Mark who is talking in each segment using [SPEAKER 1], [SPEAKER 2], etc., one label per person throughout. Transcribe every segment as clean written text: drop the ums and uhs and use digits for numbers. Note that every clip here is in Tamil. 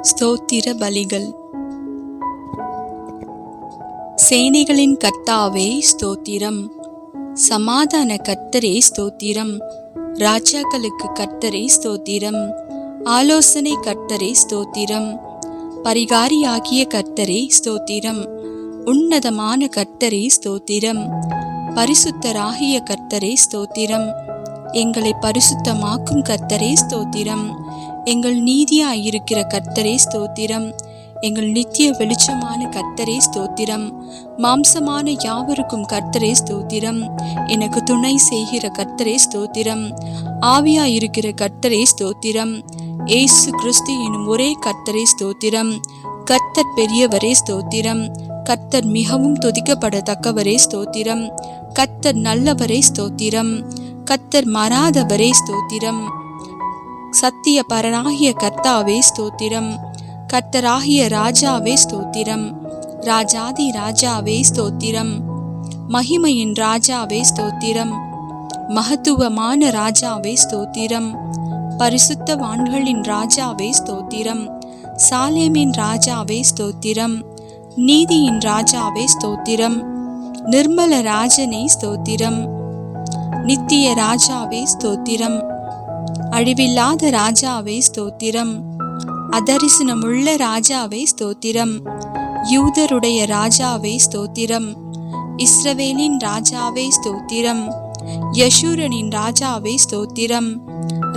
[SPEAKER 1] ஸ்தோத்திர பலிகள். சேனைகளின் கர்த்தாவே ஸ்தோத்திரம். சமாதான கர்த்தரே ஸ்தோத்திரம். ராஜாக்களுக்கு கர்த்தரே ஸ்தோத்திரம். ஆலோசனை கர்த்தரே ஸ்தோத்திரம். பரிகாரியாகிய கர்த்தரே ஸ்தோத்திரம். உன்னதமான கர்த்தரே ஸ்தோத்திரம். பரிசுத்தராகிய கர்த்தரே ஸ்தோத்திரம். எங்களை பரிசுத்தமாக்கும் கர்த்தரே ஸ்தோத்திரம். எங்கள் நீதியாயிருக்கிற கர்த்தரே ஸ்தோத்திரம். எங்கள் நித்திய வெளிச்சமான கர்த்தரே ஸ்தோத்திரம். மாம்சமான யாவருக்கும் கர்த்தரே ஸ்தோத்திரம். எனக்கு துணை செய்கிற கர்த்தரே ஸ்தோத்திரம். ஆவியாயிருக்கிற கர்த்தரே ஸ்தோத்திரம். ஏசு கிறிஸ்து எனும் ஒரே கர்த்தரே ஸ்தோத்திரம். கர்த்தர் பெரியவரே ஸ்தோத்திரம். கர்த்தர் மிகவும் துதிக்கப்படத்தக்கவரே ஸ்தோத்திரம். கர்த்தர் நல்லவரே ஸ்தோத்திரம். கர்த்தர் மாறாதவரே ஸ்தோத்திரம். சத்திய பரனாகிய கர்த்தாவே ஸ்தோத்திரம். கர்த்தராகிய ராஜாவே ஸ்தோத்திரம். ராஜாதி ராஜாவே ஸ்தோத்திரம். மகிமையின் ராஜாவே ஸ்தோத்திரம். மகத்துவமான ராஜாவே ஸ்தோத்திரம். பரிசுத்தவான்களின் ராஜாவே ஸ்தோத்திரம். சாலேமின் ராஜாவே ஸ்தோத்திரம். நீதியின் ராஜாவே ஸ்தோத்திரம். நிர்மல ராஜனே ஸ்தோத்திரம். நித்திய ராஜாவே ஸ்தோத்திரம். அழிவில்லாத ராஜாவே ஸ்தோத்திரம். அதரிசனமுள்ள ராஜாவே ஸ்தோத்திரம். யூதருடைய ராஜாவே ஸ்தோத்திரம். இஸ்ரவேலின் ராஜாவே ஸ்தோத்திரம். யசூரனின் ராஜாவே ஸ்தோத்திரம்.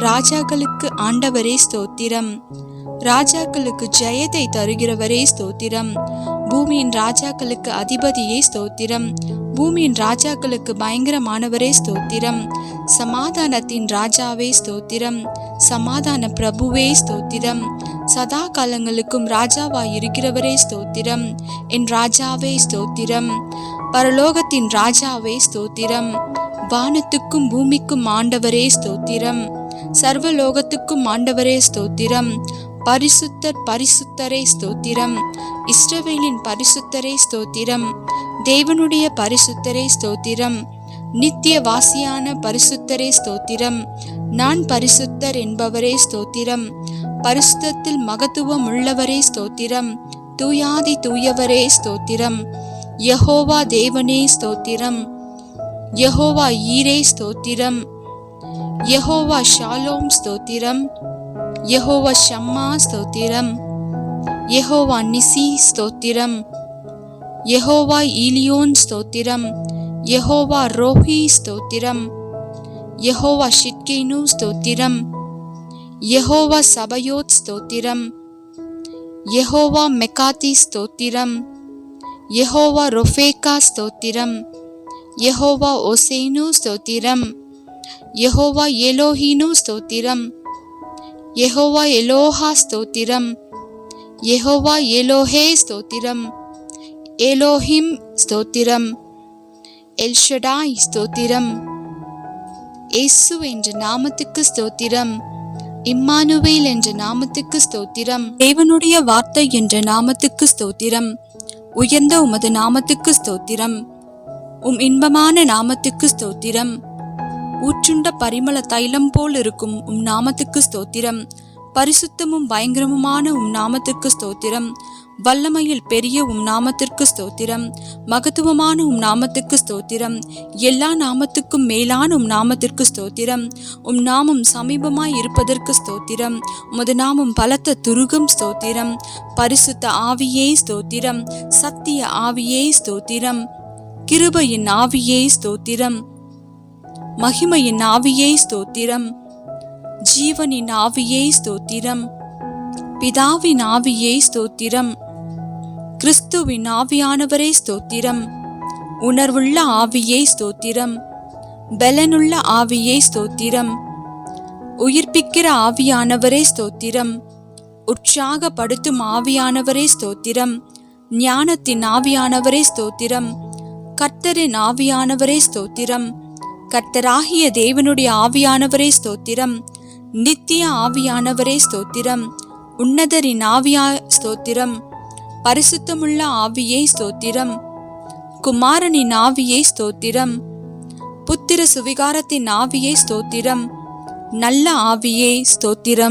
[SPEAKER 1] ராஜாக்களுக்கு ஆண்டவரே ஸ்தோத்திரம். ராஜாக்களுக்கு ஜெயத்தை தருகிறவரே ஸ்தோத்திரம். பூமியின் ராஜாக்களுக்கு அதிபதியே ஸ்தோத்திரம். பூமியின் ராஜாக்களுக்கு பயங்கரமானவரே ஸ்தோத்திரம். சமாதானத்தின் ராஜாவே ஸ்தோத்திரம். சமாதான பிரபுவே ஸ்தோத்திரம். சதா காலங்களுக்கும் ராஜாவாயிருக்கிறவரே ஸ்தோத்திரம். என் ராஜாவே ஸ்தோத்திரம். பரலோகத்தின் ராஜாவே ஸ்தோத்திரம். வானத்துக்கும் பூமிக்கும் ஆண்டவரே ஸ்தோத்திரம். சர்வலோகத்துக்கும் ஆண்டவரே ஸ்தோத்திரம். பரிசுத்தர் பரிசுத்தரே ஸ்தோத்திரம். இஸ்ரவேலின் பரிசுத்தரே ஸ்தோத்திரம். தேவனுடைய பரிசுத்தரே ஸ்தோத்திரம். நித்திய வாசியான பரிசுத்தரே ஸ்தோத்திரம். நான் பரிசுத்தர் என்பவரே ஸ்தோத்திரம். பரிசுத்தத்தில் மகத்துவம் உள்ளவரே ஸ்தோத்திரம். தூயாதி தூயவரே ஸ்தோத்திரம். யெகோவா தேவனே ஸ்தோத்திரம். யெகோவா ஈரே ஸ்தோத்திரம். யெகோவா ஷாலோம் ஸ்தோத்திரம். யெகோவா ஷம்மா ஸ்தோத்திரம். யெகோவா நிசி ஸ்தோத்திரம். யெகோவா ஈலியோன் ஸ்தோத்திரம். யெகோவா ரோஹி ஸ்தோத்திரம். யெகோவா ஷிட்கேனு ஸ்தோத்திரம். யெகோவா சபயோத் ஸ்தோத்திரம். யெகோவா மெக்காதி ஸ்தோத்திரம். யெகோவா ரொஃபேக்கா ஸ்தோத்திரம். யெகோவா ஒசேனு ஸ்தோத்திரம். யெகோவா எலோஹீனு ஸ்தோத்திரம். யெகோவா எலோஹா ஸ்தோத்திரம். யெகோவா எலோஹே ஸ்தோத்திரம். எலோஹிம் ஸ்தோத்திரம். எல்ஷடாய் ஸ்தோத்திரம். ஏசு என்ற நாமத்துக்கு ஸ்தோத்திரம். இம்மானுவேல் என்ற நாமத்துக்கு ஸ்தோத்திரம். தேவனுடைய வார்த்தை என்ற நாமத்துக்கு ஸ்தோத்திரம். உயர்ந்த உமது நாமத்துக்கு ஸ்தோத்திரம். இன்பமான நாமத்துக்கு ஸ்தோத்திரம். ஊற்றுண்ட பரிமள தைலம் போல் இருக்கும் நாமத்துக்கு ஸ்தோத்திரம். பரிசுத்தமும் பயங்கரமுமான நாமத்திற்கு ஸ்தோத்திரம். வல்லமையில் பெரிய நாமத்திற்கு ஸ்தோத்திரம். மகத்துவமான நாமத்துக்கு ஸ்தோத்திரம். எல்லா நாமத்துக்கும் மேலான நாமத்திற்கு ஸ்தோத்திரம். நாமம் சமீபமாய் இருப்பதற்கு ஸ்தோத்திரம். உமது நாமம் பலத்த துருகம் ஸ்தோத்திரம். பரிசுத்த ஆவியே ஸ்தோத்திரம். சத்திய ஆவியே ஸ்தோத்திரம். கிருபையின் ஆவியே ஸ்தோத்திரம். மகிமையின் ஆவியே ஸ்தோத்திரம். ஜீவனின் ஆவியே ஸ்தோத்திரம். பிதாவின் ஆவியே ஸ்தோத்திரம். கிறிஸ்துவின் ஆவியானவரே ஸ்தோத்திரம். உணர்வுள்ள ஆவியே ஸ்தோத்திரம். பலனுள்ள ஆவியே ஸ்தோத்திரம். உயிர்ப்பிக்கிற ஆவியானவரே ஸ்தோத்திரம். உற்சாகப்படுத்தும் ஆவியானவரே ஸ்தோத்திரம். ஞானத்தின் ஆவியானவரே ஸ்தோத்திரம். கர்த்தரின் ஆவியானவரே ஸ்தோத்திரம். கர்த்தராகிய தேவனுடைய ஆவியானவரே ஸ்தோத்திரம். நித்திய ஆவியானவரே ஸ்தோத்திரம். உன்னதரின் ஆவியா ஸ்தோத்திரம். பரிசுத்தமுள்ள ஆவியே ஸ்தோத்திரம். குமாரனின் ஆவியே ஸ்தோத்திரம். புத்திர சுவிகாரத்தின் ஆவியே ஸ்தோத்திரம். நல்ல ஆவியே ஸ்தோத்திரம்.